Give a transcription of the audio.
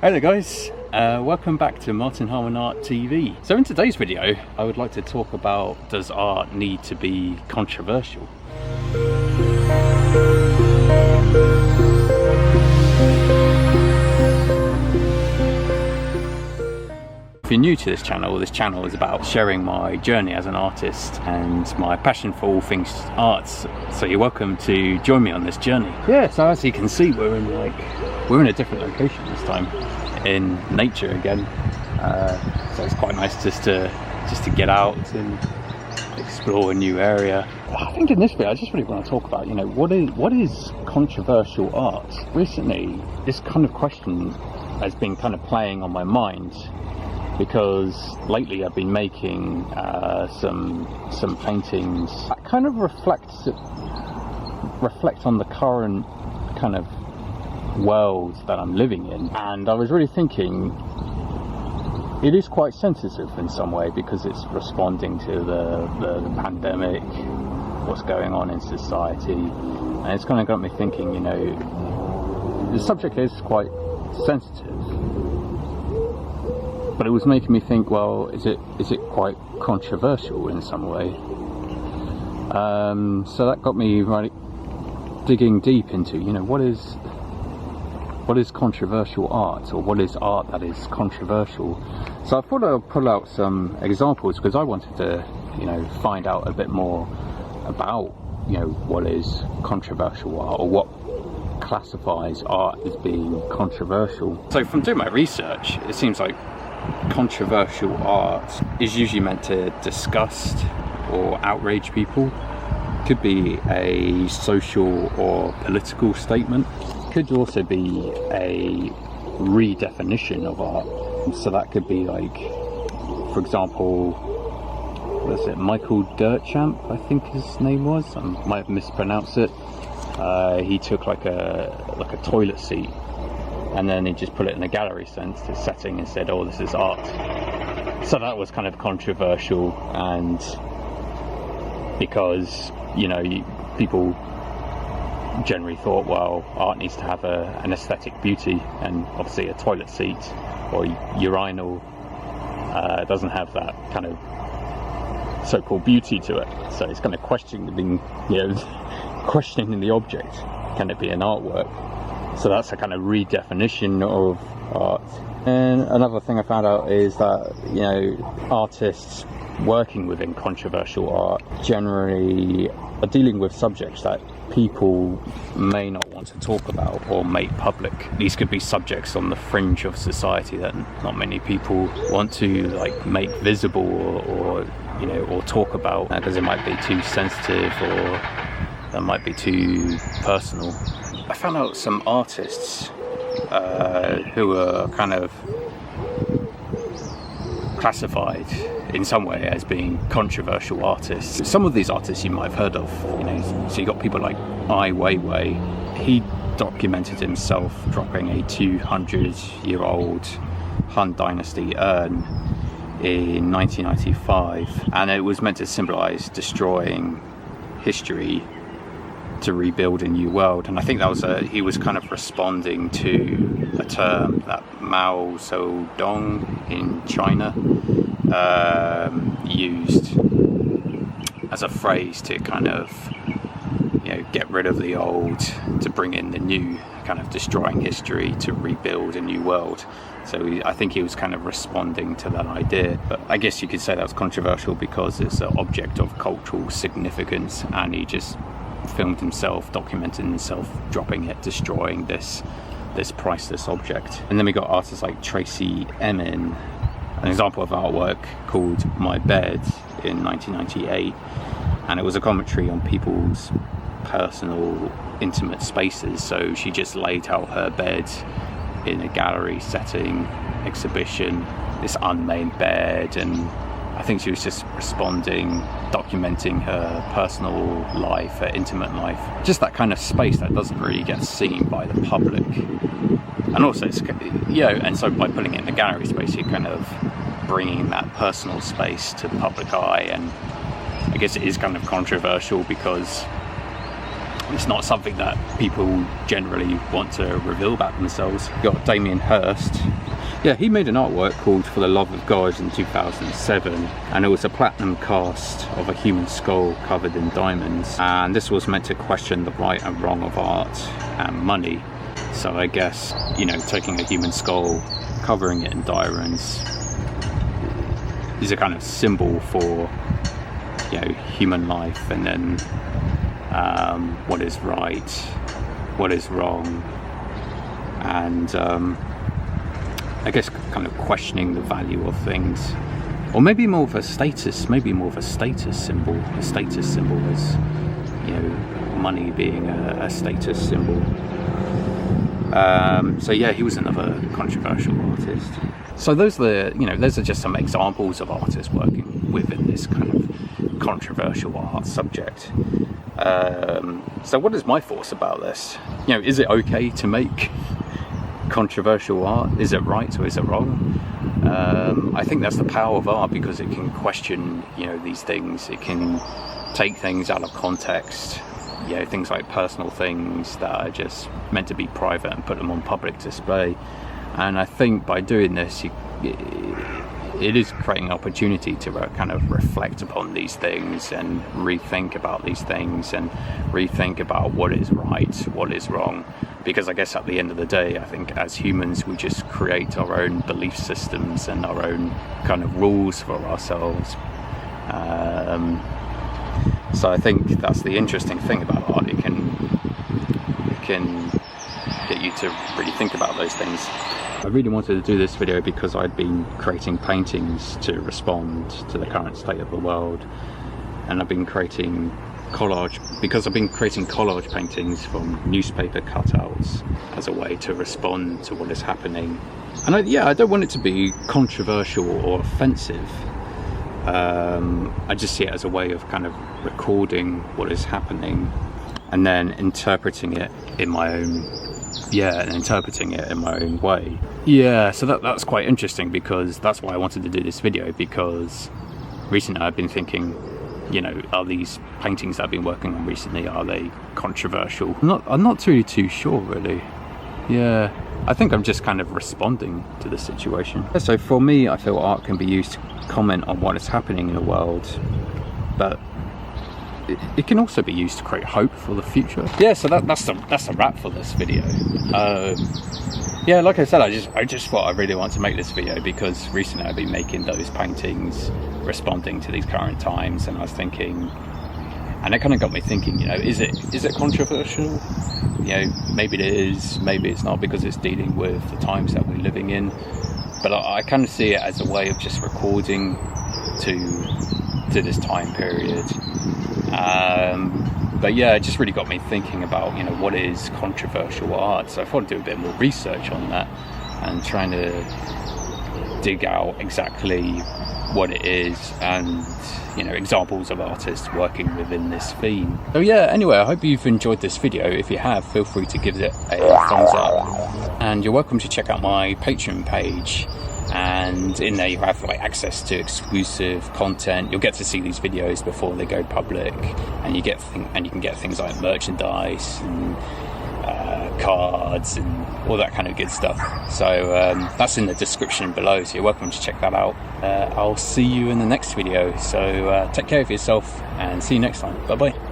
Hello guys, welcome back to Harman Art TV. So in today's video, I would like to talk about, does art need to be controversial? If you're new to this channel is about sharing my journey as an artist and my passion for all things arts. So you're welcome to join me on this journey. Yeah, so as you can see, we're in a different location this time, in nature again. So it's quite nice just to get out and explore a new area. I think in this video I just really want to talk about, what is controversial art? Recently, this kind of question has been kind of playing on my mind, because lately I've been making some paintings that kind of reflect on the current kind of world that I'm living in. And I was really thinking, it is quite sensitive in some way, because it's responding to the pandemic, what's going on in society, and it's kind of got me thinking, the subject is quite sensitive. But it was making me think, well, is it quite controversial in some way? So that got me digging deep into, what is controversial art, or what is art that is controversial? So I thought I'll pull out some examples, because I wanted to, find out a bit more about, what is controversial art, or what classifies art as being controversial. So from doing my research, it seems like controversial art is usually meant to disgust or outrage people. Could be a social or political statement. Could also be a redefinition of art. So that could be like, for example, what is it, Michael Dirtchamp, I think his name was. I might have mispronounced it. He took like a toilet seat, and then he just put it in a gallery setting and said, oh, this is art. So that was kind of controversial, and because, people generally thought, well, art needs to have an aesthetic beauty, and obviously a toilet seat or urinal doesn't have that kind of so-called beauty to it. So it's kind of questioning the object. Can it be an artwork? So that's a kind of redefinition of art. And another thing I found out is that, artists working within controversial art generally are dealing with subjects that people may not want to talk about or make public. These could be subjects on the fringe of society that not many people want to make visible or talk about, because it might be too sensitive or that might be too personal. I found out some artists who are kind of classified in some way as being controversial artists. Some of these artists you might have heard of, so you got people like Weiwei. He documented himself dropping a 200-year-old Han Dynasty urn in 1995, and it was meant to symbolize destroying history to rebuild a new world. And I think that he was kind of responding to a term that Mao Zedong in China used as a phrase to kind of get rid of the old, to bring in the new, kind of destroying history to rebuild a new world. So I think he was kind of responding to that idea. But I guess you could say that was controversial because it's an object of cultural significance, and he just filmed himself, documented himself dropping it, destroying this priceless object. And then we got artists like Tracey Emin, an example of artwork called My Bed in 1998, and it was a commentary on people's personal, intimate spaces. So she just laid out her bed in a gallery setting, exhibition, this unnamed bed, and I think she was just responding, documenting her personal life, her intimate life. Just that kind of space that doesn't really get seen by the public. And also, and so by putting it in a gallery space, you're kind of bringing that personal space to the public eye. And I guess it is kind of controversial because it's not something that people generally want to reveal about themselves. You've got Damien Hurst. Yeah, he made an artwork called For the Love of God in 2007, and it was a platinum cast of a human skull covered in diamonds, and this was meant to question the right and wrong of art and money. So I guess, you know, taking a human skull, covering it in diamonds is a kind of symbol for, you know, human life, and then what is right, what is wrong, and I guess kind of questioning the value of things, or maybe more of a status, symbol. A status symbol is, you know, money being a status symbol. So yeah, he was another controversial artist. So those are just some examples of artists working within this kind of controversial art subject. So what is my thoughts about this? You know, is it okay to make controversial art? Is it right or is it wrong? I think that's the power of art, because it can question, you know, these things. It can take things out of context, you know, things like personal things that are just meant to be private, and put them on public display. And I think by doing this, it is creating an opportunity to kind of reflect upon these things and rethink about these things, and rethink about what is right, what is wrong. Because I guess at the end of the day, I think as humans, we just create our own belief systems and our own kind of rules for ourselves. So I think that's the interesting thing about art. It can get you to really think about those things. I really wanted to do this video because I'd been creating paintings to respond to the current state of the world, and I've been creating collage paintings from newspaper cutouts as a way to respond to what is happening. And I don't want it to be controversial or offensive. I just see it as a way of kind of recording what is happening and then interpreting it in my own way. Yeah, so that's quite interesting, because that's why I wanted to do this video, because recently I've been thinking, you know, are these paintings that I've been working on recently, are they controversial? I'm not too sure, really. Yeah, I think I'm just kind of responding to the situation. So for me, I feel art can be used to comment on what is happening in the world, but it can also be used to create hope for the future. Yeah, so that's a wrap for this video. Yeah, like I said, I just thought I really want to make this video because recently I've been making those paintings responding to these current times, and I was thinking, and it kind of got me thinking, you know, is it controversial? You know, maybe it is, maybe it's not, because it's dealing with the times that we're living in. But I kind of see it as a way of just recording to this time period. But yeah, it just really got me thinking about, you know, what is controversial art. So I thought I'd do a bit more research on that and trying to dig out exactly what it is, and, you know, examples of artists working within this theme. So yeah, anyway, I hope you've enjoyed this video. If you have, feel free to give it a thumbs up, and you're welcome to check out my Patreon page, and in there you have like access to exclusive content. You'll get to see these videos before they go public, and you can get things like merchandise and cards and all that kind of good stuff. So that's in the description below, so you're welcome to check that out. I'll see you in the next video, so take care of yourself and see you next time. Bye bye.